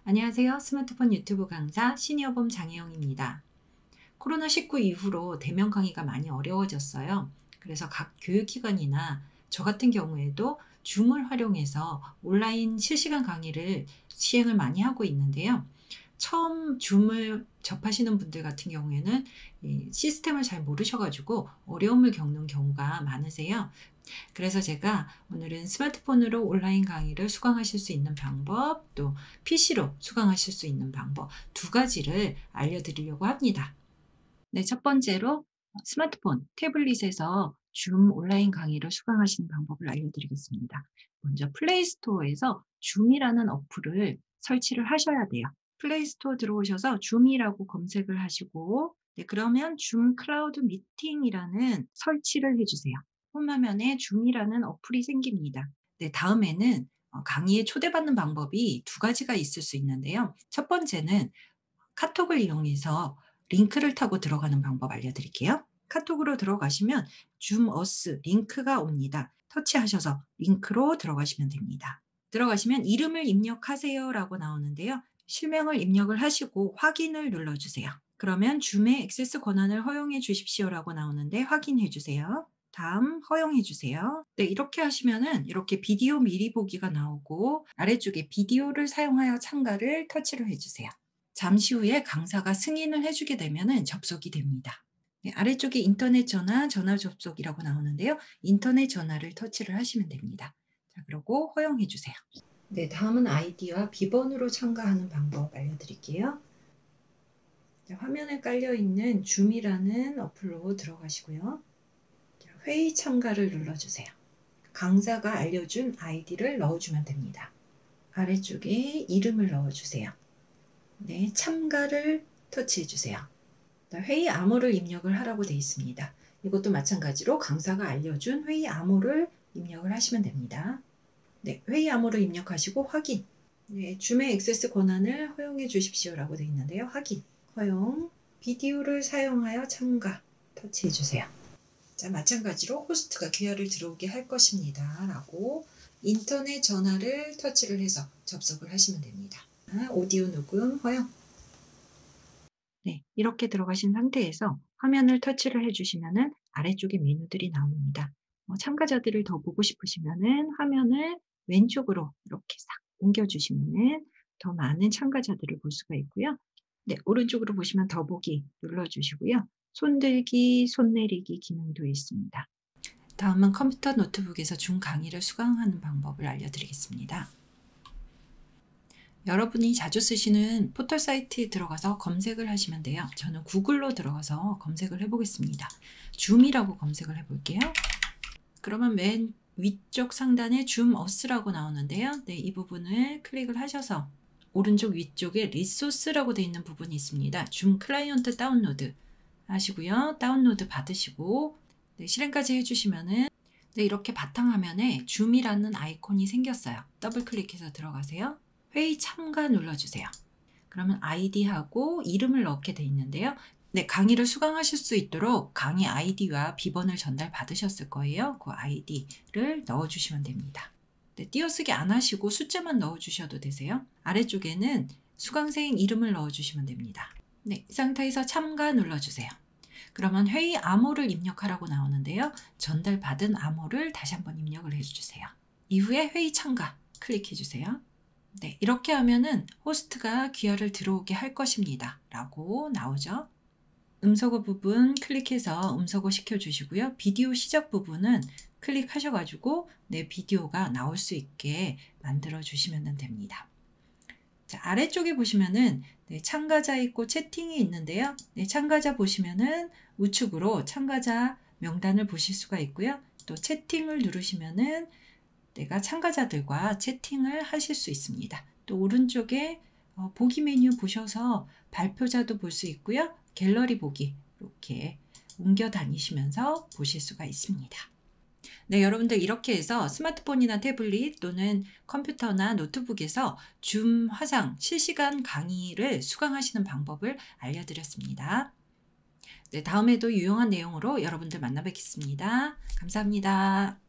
안녕하세요. 스마트폰 유튜브 강사 시니어봄 장혜영입니다. 코로나19 이후로 대면 강의가 많이 어려워졌어요. 그래서 각 교육기관이나 저 같은 경우에도 줌을 활용해서 온라인 실시간 강의를 시행을 많이 하고 있는데요. 처음 줌을 접하시는 분들 같은 경우에는 이 시스템을 잘 모르셔가지고 어려움을 겪는 경우가 많으세요. 그래서 제가 오늘은 스마트폰으로 온라인 강의를 수강하실 수 있는 방법, 또 PC로 수강하실 수 있는 방법 두 가지를 알려드리려고 합니다. 네, 첫 번째로 스마트폰, 태블릿에서 줌 온라인 강의를 수강하시는 방법을 알려드리겠습니다. 먼저 플레이스토어에서 줌이라는 어플을 설치를 하셔야 돼요. 플레이스토어 들어오셔서 줌이라고 검색을 하시고, 네, 그러면 줌 클라우드 미팅이라는 설치를 해주세요. 홈화면에 줌이라는 어플이 생깁니다. 네, 다음에는 강의에 초대받는 방법이 두 가지가 있을 수 있는데요. 첫 번째는 카톡을 이용해서 링크를 타고 들어가는 방법 알려드릴게요. 카톡으로 들어가시면 줌어스 링크가 옵니다. 터치하셔서 링크로 들어가시면 됩니다. 들어가시면 이름을 입력하세요 라고 나오는데요. 실명을 입력을 하시고 확인을 눌러주세요. 그러면 줌의 액세스 권한을 허용해 주십시오 라고 나오는데 확인해 주세요. 다음 허용해 주세요. 네, 이렇게 하시면은 이렇게 비디오 미리 보기가 나오고 아래쪽에 비디오를 사용하여 참가를 터치를 해주세요. 잠시 후에 강사가 승인을 해주게 되면 접속이 됩니다. 네, 아래쪽에 인터넷 전화, 전화 접속이라고 나오는데요. 인터넷 전화를 터치를 하시면 됩니다. 자, 그리고 허용해 주세요. 네, 다음은 아이디와 비번으로 참가하는 방법 알려드릴게요. 자, 화면에 깔려있는 줌이라는 어플로 들어가시고요. 자, 회의 참가를 눌러주세요. 강사가 알려준 아이디를 넣어주면 됩니다. 아래쪽에 이름을 넣어주세요. 네, 참가를 터치해 주세요. 회의 암호를 입력을 하라고 되어 있습니다. 이것도 마찬가지로 강사가 알려준 회의 암호를 입력을 하시면 됩니다. 네, 회의 암호를 입력하시고 확인. 네, 줌의 액세스 권한을 허용해 주십시오 라고 되어 있는데요. 확인, 허용, 비디오를 사용하여 참가 터치해 주세요. 자, 마찬가지로 호스트가 귀하를 들어오게 할 것입니다 라고 인터넷 전화를 터치를 해서 접속을 하시면 됩니다. 오디오 녹음 허용. 네, 이렇게 들어가신 상태에서 화면을 터치를 해주시면은 아래쪽에 메뉴들이 나옵니다. 참가자들을 더 보고 싶으시면은 화면을 왼쪽으로 이렇게 싹 옮겨주시면은 더 많은 참가자들을 볼 수가 있고요. 네, 오른쪽으로 보시면 더보기 눌러주시고요. 손들기, 손 내리기 기능도 있습니다. 다음은 컴퓨터 노트북에서 줌 강의를 수강하는 방법을 알려드리겠습니다. 여러분이 자주 쓰시는 포털 사이트에 들어가서 검색을 하시면 돼요. 저는 구글로 들어가서 검색을 해보겠습니다. 줌이라고 검색을 해볼게요. 그러면 맨 위쪽 상단에 줌어스라고 나오는데요. 네, 이 부분을 클릭을 하셔서 오른쪽 위쪽에 리소스라고 되어 있는 부분이 있습니다. 줌 클라이언트 다운로드 하시고요. 다운로드 받으시고 네, 실행까지 해주시면은 네, 이렇게 바탕화면에 줌이라는 아이콘이 생겼어요. 더블 클릭해서 들어가세요. 회의 참가 눌러주세요. 그러면 아이디하고 이름을 넣게 돼 있는데요. 네, 강의를 수강하실 수 있도록 강의 아이디와 비번을 전달 받으셨을 거예요. 그 아이디를 넣어주시면 됩니다. 네, 띄어쓰기 안 하시고 숫자만 넣어주셔도 되세요. 아래쪽에는 수강생 이름을 넣어주시면 됩니다. 네, 이 상태에서 참가 눌러주세요. 그러면 회의 암호를 입력하라고 나오는데요. 전달받은 암호를 다시 한번 입력을 해주세요. 이후에 회의 참가 클릭해주세요. 네, 이렇게 하면은 호스트가 귀하를 들어오게 할 것입니다 라고 나오죠. 음소거 부분 클릭해서 음소거 시켜주시고요. 비디오 시작 부분은 클릭하셔가지고 내 비디오가 나올 수 있게 만들어 주시면 됩니다. 자, 아래쪽에 보시면은 네, 참가자 있고 채팅이 있는데요. 네, 참가자 보시면은 우측으로 참가자 명단을 보실 수가 있고요. 또 채팅을 누르시면은 내가 참가자들과 채팅을 하실 수 있습니다. 또 오른쪽에 보기 메뉴 보셔서 발표자도 볼 수 있고요. 갤러리 보기 이렇게 옮겨 다니시면서 보실 수가 있습니다. 네, 여러분들 이렇게 해서 스마트폰이나 태블릿 또는 컴퓨터나 노트북에서 줌 화상 실시간 강의를 수강하시는 방법을 알려드렸습니다. 네, 다음에도 유용한 내용으로 여러분들 만나 뵙겠습니다. 감사합니다.